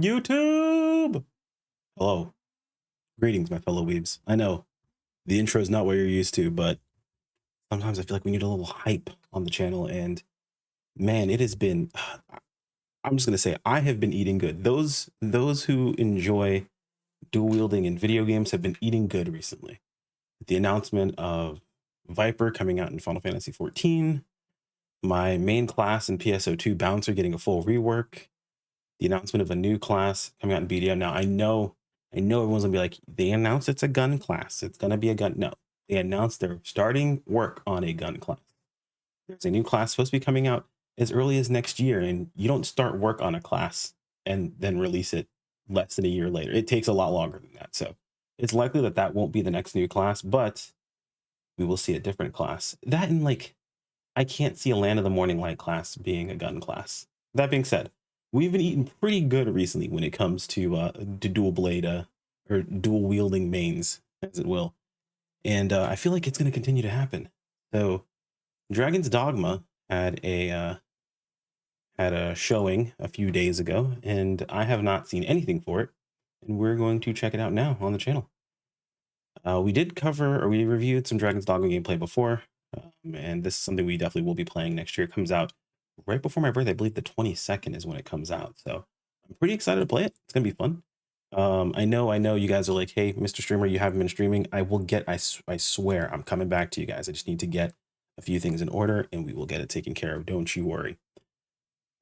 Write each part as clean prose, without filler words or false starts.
YouTube! Hello. Greetings, my fellow weebs. I know the intro is not what you're used to, but sometimes I feel like we need a little hype on the channel. And man, it has been, I'm just going to say, I have been eating good. Those who enjoy dual wielding in video games have been eating good recently. The announcement of Viper coming out in Final Fantasy XIV, my main class in PSO2 Bouncer getting a full rework, the announcement of a new class coming out in BDO. Now, I know everyone's gonna be like, they announced it's a gun class. It's gonna be a gun. No, they announced they're starting work on a gun class. There's a new class supposed to be coming out as early as next year, and you don't start work on a class and then release it less than a year later. It takes a lot longer than that. So it's likely that that won't be the next new class, but we will see a different class. That and like, I can't see a Land of the Morning Light class being a gun class. That being said, we've been eating pretty good recently when it comes to dual blade or dual wielding mains, as it will. And I feel like it's going to continue to happen. So Dragons Dogma had a showing a few days ago, and I have not seen anything for it. And we're going to check it out now on the channel. We reviewed some Dragons Dogma gameplay before, and this is something we definitely will be playing next year. It comes out right before my birthday. I believe the 22nd is when it comes out. So I'm pretty excited to play it. It's going to be fun. I know you guys are like, hey, Mr. Streamer, you haven't been streaming. I swear I'm coming back to you guys. I just need to get a few things in order and we will get it taken care of. Don't you worry.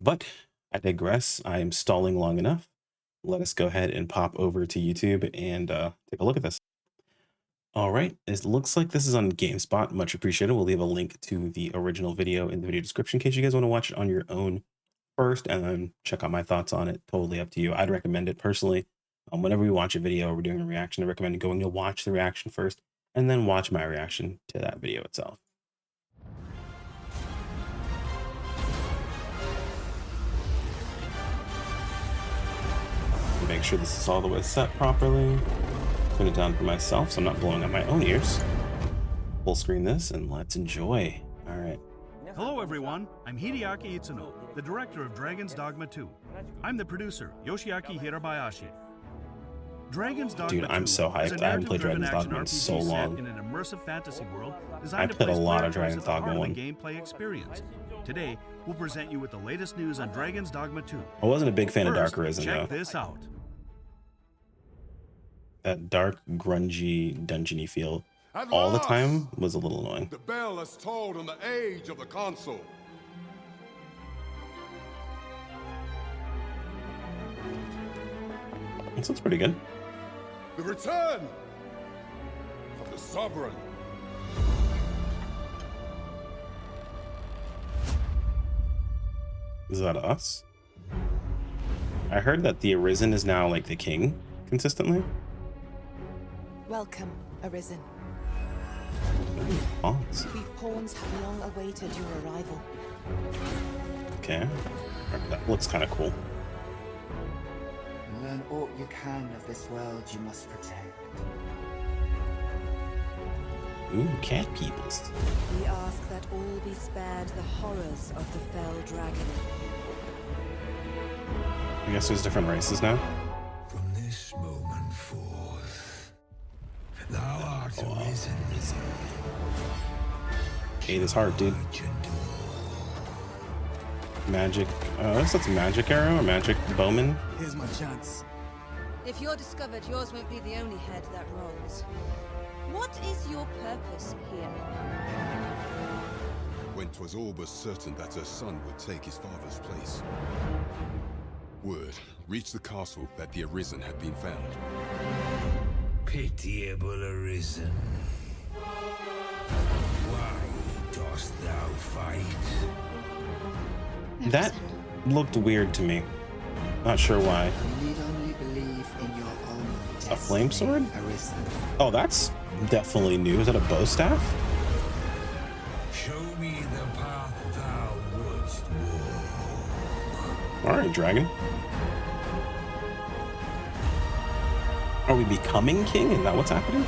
But I digress. I am stalling long enough. Let us go ahead and pop over to YouTube and take a look at this. All right, it looks like this is on GameSpot. Much appreciated. We'll leave a link to the original video in the video description in case you guys want to watch it on your own first and then check out my thoughts on it. Totally up to you. I'd recommend it personally. Whenever we watch a video or we're doing a reaction, I recommend going to watch the reaction first and then watch my reaction to that video itself. Make sure this is all the way set properly. Turn it down for myself so I'm not blowing out my own ears. Full screen this and let's enjoy. All right. Hello everyone, I'm Hideaki Itsuno, the director of Dragons Dogma 2. I'm the producer, Yoshiaki Hirabayashi. Dragons Dogma Dude, I'm so hyped. I haven't played Dragons Dogma in so long. In an immersive fantasy world I played a lot of Dragons Dogma 1. Gameplay experience. Today, we'll present you with the latest news on Dragons Dogma 2. I wasn't a big fan of Dark Arisen though. Check this out. That dark, grungy, dungeony feel all the time was a little annoying. The bell has tolled on the age of the console. This looks pretty good. The return of the Sovereign. Is that us? I heard that the Arisen is now like the king consistently. Welcome, Arisen. Oh, We pawns have long awaited your arrival. okay. That looks kind of cool. Learn all you can of this world you must protect. Ooh, cat peoples. We ask that all be spared the horrors of the fell dragon. I guess there's different races now. From this moment forth, thou art arisen. 8 is hard, dude. Magic. I guess that's a magic arrow or magic bowman. Here's my chance. If you're discovered, yours won't be the only head that rolls. What is your purpose here? When 'twas all but certain that her son would take his father's place, word reached the castle that the Arisen had been found. Pitiable Arisen, why dost thou fight? That looked weird to me. Not sure why. You need only believe in your own A flame sword? Arisen. Oh, that's definitely new. Is that a bow staff? Show me the path thou wouldst walk. All right, dragon. Are we becoming king? Is that what's happening?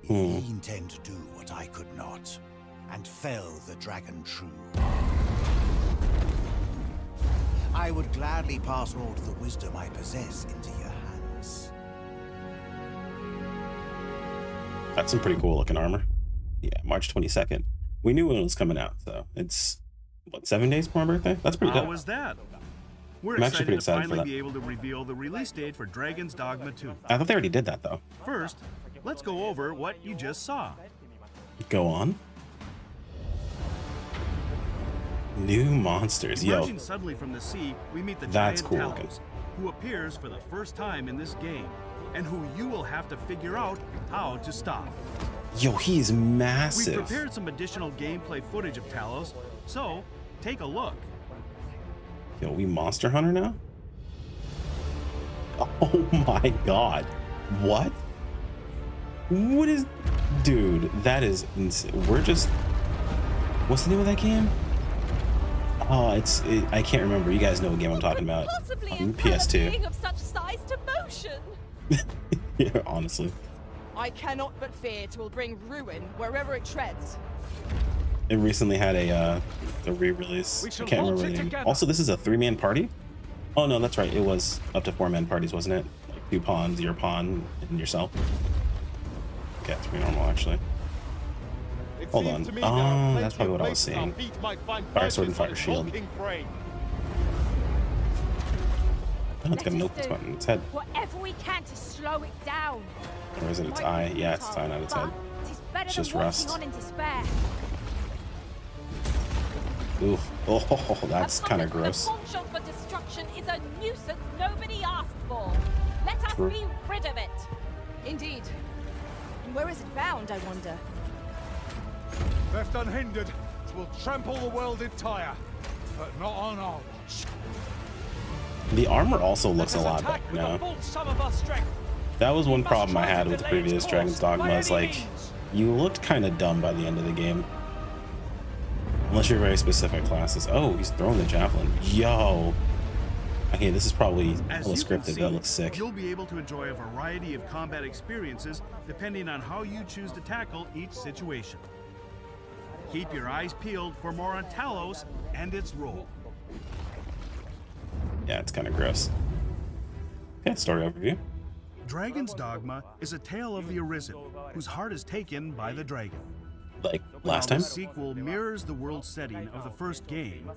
He intend to do what I could not, and fell the dragon true. I I would gladly pass all of the wisdom I possess into your hands. That's some pretty cool looking armor. Yeah, March 22nd. We knew when it was coming out, so it's what, 7 days before my birthday? That's pretty How dope. was that? We're I'm actually excited pretty to excited for finally that. be able to reveal the release date for Dragons Dogma 2. I thought they already did that though. First, let's go over what you just saw. Go on. New monsters, yo. Emerging suddenly from the sea, we meet the That's giant cool looking. Talos, who appears for the first time in this game, and who you will have to figure out how to stop. Yo, he is We've massive. prepared some additional gameplay footage of Talos, so take a look. Yo, we Monster Hunter now? Oh my god. What? What is... Dude, that is insane. We're just... What's the name of that game? Oh, I can't remember. You guys know what game I'm talking about. Possibly On impel a PS2. being of such size to motion. Yeah, honestly. I cannot but fear it will bring ruin wherever it treads. It recently had a re-release. I can't remember the name. Also, this is a 3-man party? Oh no, that's right. It was up to 4-man parties, wasn't it? Like 2 pawns, your pawn, and yourself. Okay, it's pretty normal actually. Hold on. Oh, that's probably what I was saying. Fire sword and fire shield. Oh, it's got an open button. Its head. Whatever we can to slow it down. Or is it its eye? Yeah, it's its eye, not its head. It's just rust. On in despair. Oof. Oh, that's kind of gross. A shot for destruction is a nuisance nobody asked for. Let us True. be rid of it. Indeed. And where is it bound, I wonder? Left unhindered, it will trample the world entire, but not on our watch. The armor also looks a lot better now. That was one problem I had with the previous Dragons Dogma. Is like, you looked kind of dumb by the end of the game. Unless you're very specific classes. Oh, he's throwing the javelin. Yo. Okay, this is probably As hella you can scripted. see, That looks sick. You'll be able to enjoy a variety of combat experiences depending on how you choose to tackle each situation. Keep your eyes peeled for more on Talos and its role. Yeah, it's kind of gross. Okay, story overview. Dragon's Dogma is a tale of the Arisen, whose heart is taken by the dragon. Like While last time? the sequel mirrors the world setting of the first game,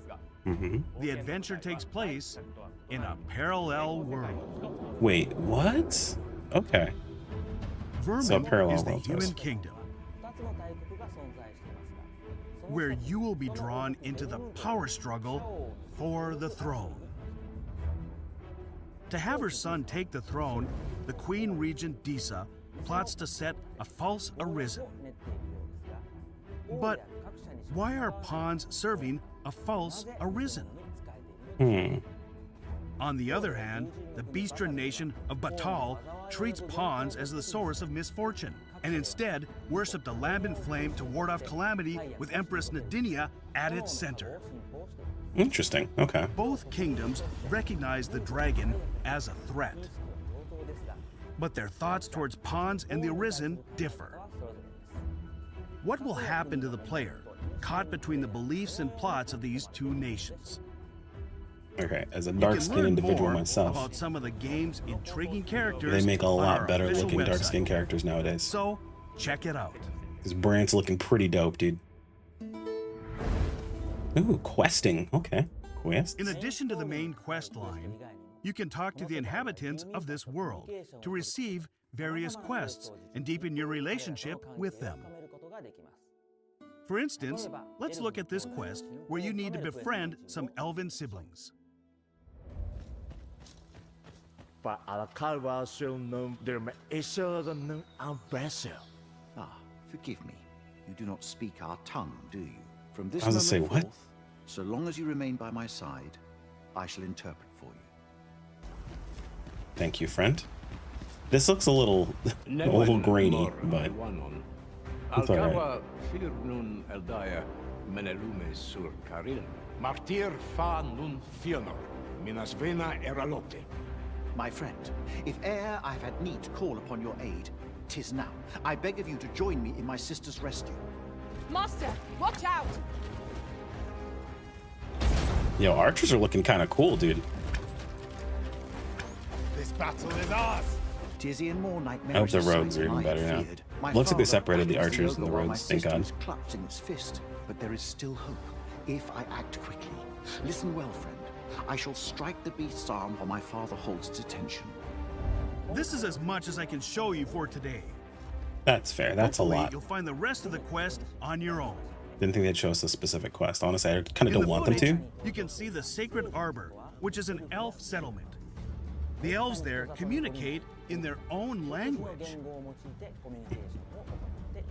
the adventure takes place in a parallel world. Wait, what? Okay. Vermin parallel is the world, human yes. kingdom, where you will be drawn into the power struggle for the throne. To have her son take the throne, the Queen Regent Disa plots to set a false Arisen. But why are pawns serving a false Arisen? On the other hand, the Beastren nation of Batal treats pawns as the source of misfortune, and instead worship the lambent flame to ward off calamity with Empress Nadinia at its center. Interesting. Okay. Both kingdoms recognize the dragon as a threat, but their thoughts towards pawns and the Arisen differ. What will happen to the player, caught between the beliefs and plots of these two nations? Okay, as a You can dark-skinned learn individual more myself, about some of the game's intriguing characters. they make a on lot our better official looking website. dark-skinned characters nowadays. So, check it out. His brand's looking pretty dope, dude. Ooh, questing. Okay. Quests. In addition to the main quest line, you can talk to the inhabitants of this world to receive various quests and deepen your relationship with them. For instance, let's look at this quest where you need to befriend some elven siblings. Ah, Forgive me. You do not speak our tongue, do you? From this I was gonna moment say, what? forth, so long as you remain by my side, I shall interpret for you. Thank you, friend. This looks a little grainy, but it's alright. My friend, if e'er I've had need to call upon your aid, 'tis now. I beg of you to join me in my sister's rescue. Master, watch out! Yo, archers are looking kind of cool, dude. This battle is ours. Tizian more nightmare. I hope the rogues are even better now. Looks like they separated the archers and the rogues, thank God. Clutched in its fist, but there is still hope if I act quickly. Listen well, friend. I shall strike the beast's arm while my father holds its attention. This is as much as I can show you for today. That's fair. That's a lot. You'll find the rest of the quest on your own. Didn't think they'd show us a specific quest. Honestly, I kind of don't want them to. You can see the Sacred Arbor, which is an elf settlement. The elves there communicate in their own language.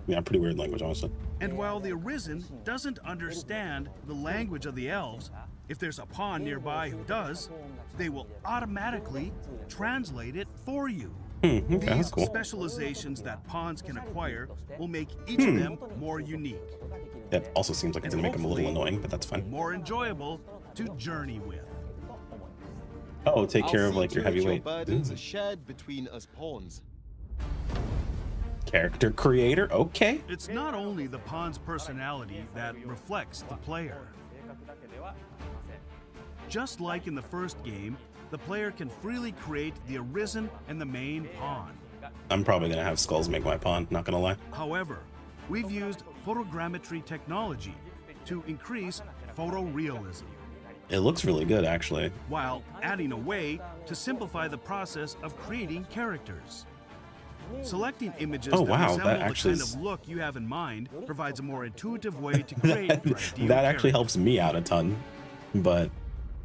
Yeah, pretty weird language, honestly. And while the Arisen doesn't understand the language of the elves, if there's a pawn nearby who does, they will automatically translate it for you. Okay, These that's cool. specializations that pawns can acquire will make each of them more unique. That also seems like it's gonna make them a little annoying, but that's fine. More enjoyable to journey with. Oh, take care of like your heavyweight. Burdens are shared between us pawns. Character creator, okay. It's not only the pawn's personality that reflects the player. Just like in the first game, the player can freely create the Arisen and the main pawn. I'm probably gonna have skulls make my pawn, not gonna lie. However, we've used photogrammetry technology to increase photorealism, It looks really good, actually. while adding a way to simplify the process of creating characters. Selecting images Oh, that wow, resemble that the actually kind is- of look you have in mind provides a more intuitive way to create your ideal That actually character. helps me out a ton, but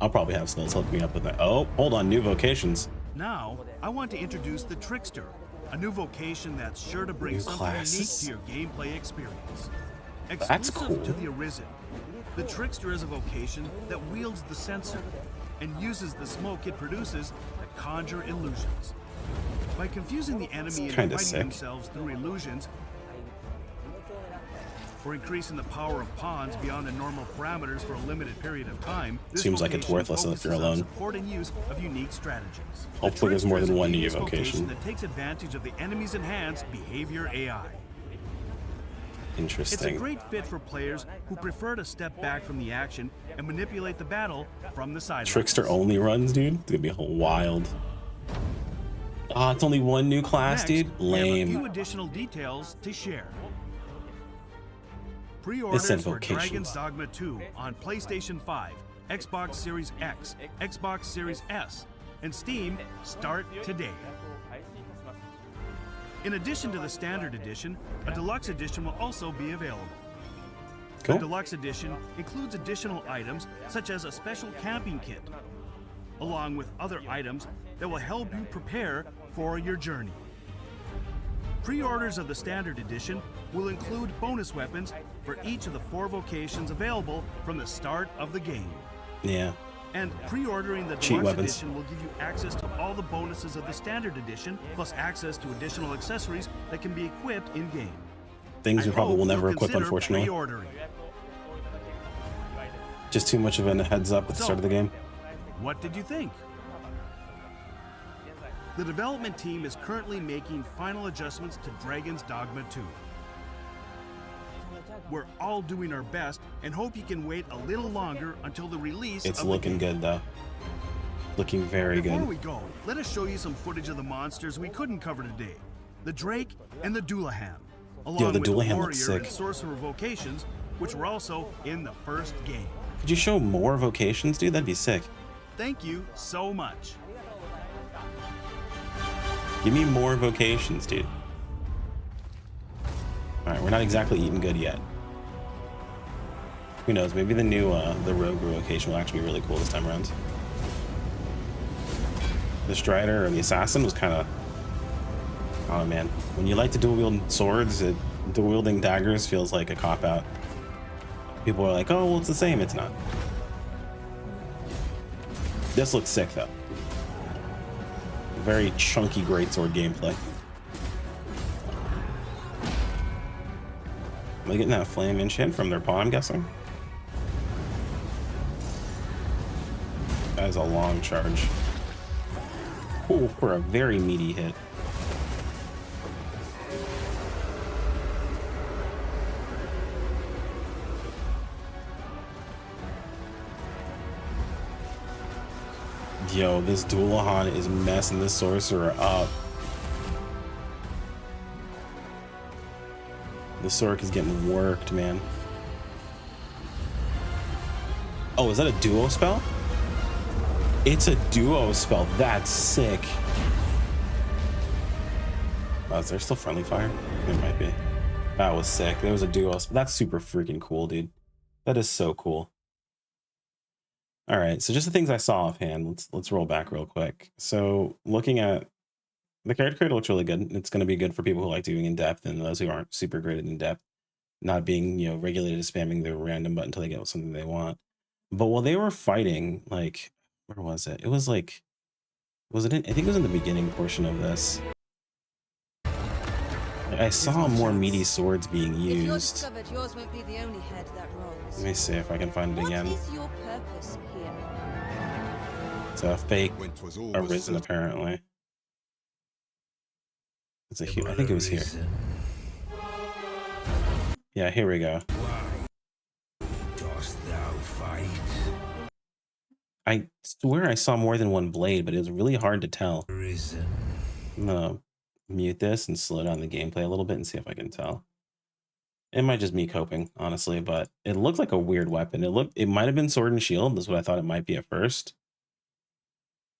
I'll probably have skulls hook me up with that. Oh, hold on, new vocations. Now, I want to introduce the Trickster, a new vocation that's sure to bring New something classes. unique to your gameplay experience. That's Exclusive to cool. the Arisen, the Trickster is a vocation that wields the sensor and uses the smoke it produces to conjure illusions. By confusing the enemy and kinda fighting sick. themselves through illusions, or increasing the power of pawns beyond the normal parameters for a limited period of time, this Seems like it's vocation worthless if you're focuses on alone. support and use of unique strategies. The Hopefully there's more Trickster is than a one new genius vocation. that takes advantage of the enemy's enhanced behavior AI. It's a Interesting. great fit for players who prefer to step back from the action and manipulate the battle from the sidelines. Trickster only runs, dude. It's gonna be wild. Ah, it's only one new class, Next, dude. we have a Lame. few additional details to share. It Pre-orders said for vocations. Dragons Dogma 2 on PlayStation 5, Xbox Series X, Xbox Series S, and Steam start today. In addition to the standard edition, a deluxe edition will also be available. The Cool. deluxe edition includes additional items such as a special camping kit, along with other items that will help you prepare for your journey. Pre-orders of the standard edition will include bonus weapons for each of the 4 vocations available from the start of the game. Yeah. And pre-ordering the Cheat deluxe weapons. edition will give you access to all the bonuses of the standard edition, plus access to additional accessories that can be equipped in-game. Things we I probably hope will never you'll equip, consider unfortunately. pre-ordering. Just too much of a heads up at the start of the game. What did you think? The development team is currently making final adjustments to Dragons Dogma 2. We're all doing our best and hope you can wait a little longer until the release It's of looking the game. good, though. Looking very Before good. we go, let us show you some footage of the monsters we couldn't cover today. The Drake and the Doulahan, along Yo, the with Doulahan the looks Warrior and sick. Sorcerer vocations, which were also in the first game. Could you show more vocations, dude? That'd be sick. Thank you so much. Give me more vocations, dude. Alright, we're not exactly eating good yet. Who knows? Maybe the new the rogue vocation will actually be really cool this time around. The Strider or the Assassin was kind of... Oh man, when you like to dual wield swords, dual wielding daggers feels like a cop-out. People are like, oh, well, it's the same. It's not. This looks sick, though. Very chunky greatsword gameplay. Am I getting that flame enchant from their pawn, I'm guessing? That is a long charge. Ooh, for a very meaty hit. Yo, this Dualahan is messing this sorcerer up. The Sork is getting worked, man. Oh, is that a duo spell? It's a duo spell. That's sick. Oh, is there still friendly fire? There might be. That was sick. There was a duo spell. That's super freaking cool, dude. That is so cool. All right, so just the things I saw offhand. Let's roll back real quick. So looking at the character creator looks really good. It's going to be good for people who like doing in depth and those who aren't super great at in depth, not being, you know, regulated to spamming the random button until they get something they want. But while they were fighting, like, where was it? It was like, was it in, I think it was in the beginning portion of this. I saw more meaty swords being If you're used. discovered, yours won't be the only head that rolls. Let me see if I can find it again. What is your purpose here? It's a fake When 'twas all was arisen, certain. apparently. It's a I think it was here. Yeah, here we go. Dost thou fight? I swear I saw more than one blade, but it was really hard to tell. Risen. I'm gonna mute this and slow down the gameplay a little bit and see if I can tell. It might just be coping, honestly, but it looked like a weird weapon. It might have been sword and shield. That's what I thought it might be at first.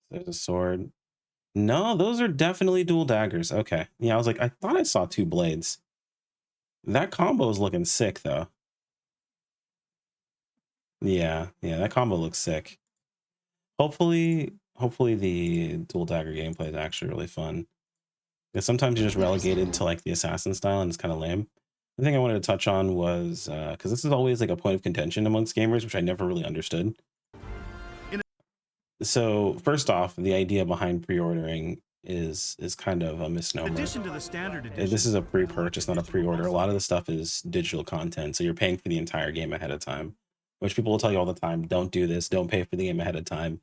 There's a sword. No, those are definitely dual daggers. Okay. Yeah, I was like, I thought I saw two blades. That combo is looking sick, though. Yeah, that combo looks sick. Hopefully the dual dagger gameplay is actually really fun. Because sometimes you're just relegated to like the assassin style and it's kind of lame. The thing I wanted to touch on was because this is always like a point of contention amongst gamers, which I never really understood. So first off, the idea behind pre-ordering is kind of a misnomer. In addition to the standard edition, This is a pre-purchase, not a pre-order. A lot of the stuff is digital content, so you're paying for the entire game ahead of time, which people will tell you all the time, don't do this, don't pay for the game ahead of time.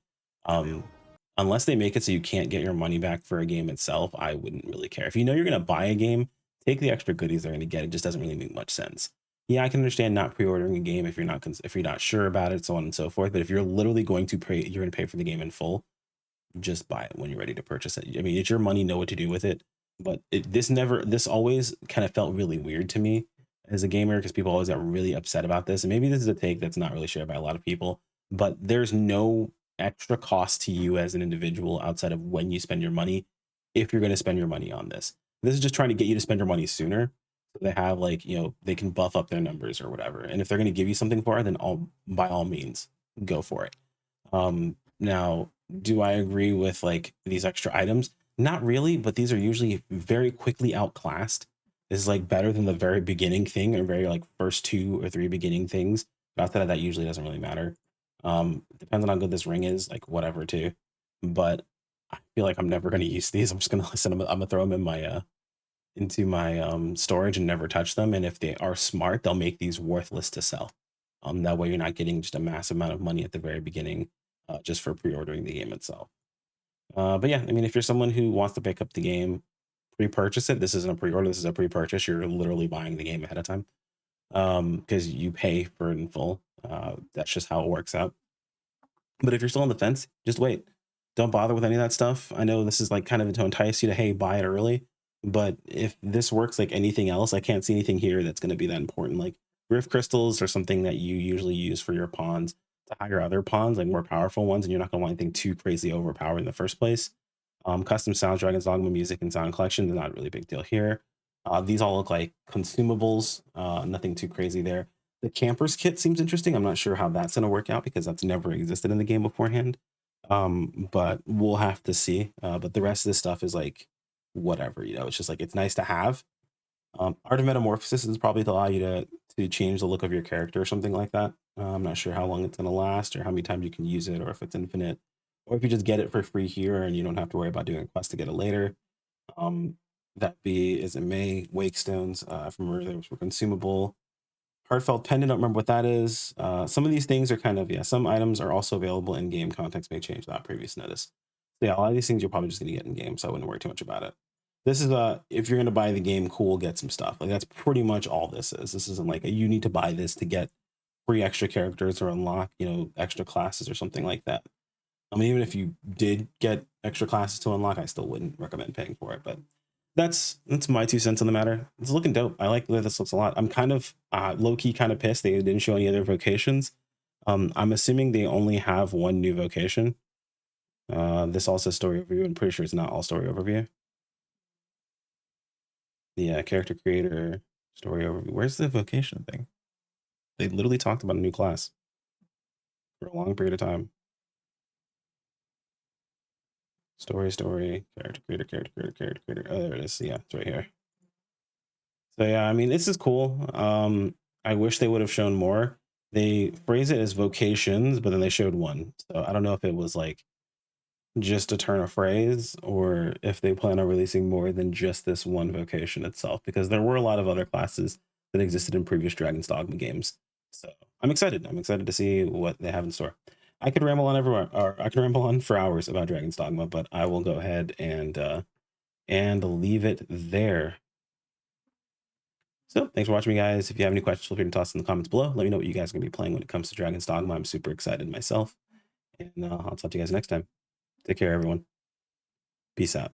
Unless they make it so you can't get your money back for a game itself, I wouldn't really care. If you know you're going to buy a game, take the extra goodies they're going to get. It just doesn't really make much sense. Yeah, I can understand not pre-ordering a game if you're not sure about it, so on and so forth. But if you're literally going to pay, you're going to pay for the game in full, just buy it when you're ready to purchase it. I mean, it's your money, know what to do with it. But this always kind of felt really weird to me as a gamer because people always got really upset about this. And maybe this is a take that's not really shared by a lot of people, but there's no extra cost to you as an individual outside of when you spend your money if you're going to spend your money on this. This is just trying to get you to spend your money sooner. So they have like, you know, they can buff up their numbers or whatever. And if they're going to give you something for it, then by all means, go for it. Now, do I agree with like these extra items? Not really, but these are usually very quickly outclassed. This is like better than the very beginning thing or very like first 2 or 3 beginning things. But outside of that, usually doesn't really matter. Depends on how good this ring is, like whatever too. But I feel like I'm never going to use these. I'm just going to listen. I'm going to throw them in my into my storage and never touch them. And if they are smart, they'll make these worthless to sell. That way you're not getting just a massive amount of money at the very beginning just for pre-ordering the game itself. But yeah, I mean, if you're someone who wants to pick up the game, pre-purchase it. This isn't a pre-order. This is a pre-purchase. You're literally buying the game ahead of time because you pay for it in full. That's just how it works out. But if you're still on the fence, just wait. Don't bother with any of that stuff. I know this is like kind of to entice you to, hey, buy it early. But if this works like anything else, I can't see anything here that's going to be that important. Like Rift crystals are something that you usually use for your pawns to hire other pawns, like more powerful ones, and you're not going to want anything too crazy overpowered in the first place. Custom sounds, Dragons Dogma music and sound collection, they're not really a big deal here. These all look like consumables, nothing too crazy there. The camper's kit seems interesting. I'm not sure how that's going to work out because that's never existed in the game beforehand. But we'll have to see. But the rest of this stuff is like whatever, you know, it's just like it's nice to have. Art of Metamorphosis is probably to allow you to change the look of your character or something like that. I'm not sure how long it's going to last or how many times you can use it or if it's infinite or if you just get it for free here and you don't have to worry about doing a quest to get it later. That is in May. Wake stones from Earth were consumable. Heartfelt pendant, don't remember what that is. Some of these things are kind of, some items are also available in game. Context may change without previous notice. So yeah, a lot of these things you're probably just going to get in game, so I wouldn't worry too much about it. This is if you're going to buy the game, cool, get some stuff. Like that's pretty much all this is. This isn't like you need to buy this to get free extra characters or unlock, you know, extra classes or something like that. I mean, even if you did get extra classes to unlock, I still wouldn't recommend paying for it. But that's my 2 cents on the matter. It's looking dope. I like the way this looks a lot. I'm kind of low-key kind of pissed they didn't show any other vocations. I'm assuming they only have one new vocation. This also says story overview. I'm pretty sure it's not all story overview. Yeah, character creator, story overview. Where's the vocation thing? They literally talked about a new class for a long period of time. Story, character creator. Oh, there it is. Yeah, it's right here. So yeah, I mean, this is cool. I wish they would have shown more. They phrase it as vocations, but then they showed one. So I don't know if it was like just a turn of phrase or if they plan on releasing more than just this one vocation itself, because there were a lot of other classes that existed in previous Dragons Dogma games. So I'm excited. I'm excited to see what they have in store. I could ramble on everywhere, or I could ramble on for hours about Dragons Dogma, but I will go ahead and leave it there. So thanks for watching, me guys. If you have any questions, feel free to toss in the comments below. Let me know what you guys are gonna be playing when it comes to Dragons Dogma. I'm super excited myself, and I'll talk to you guys next time. Take care, everyone. Peace out.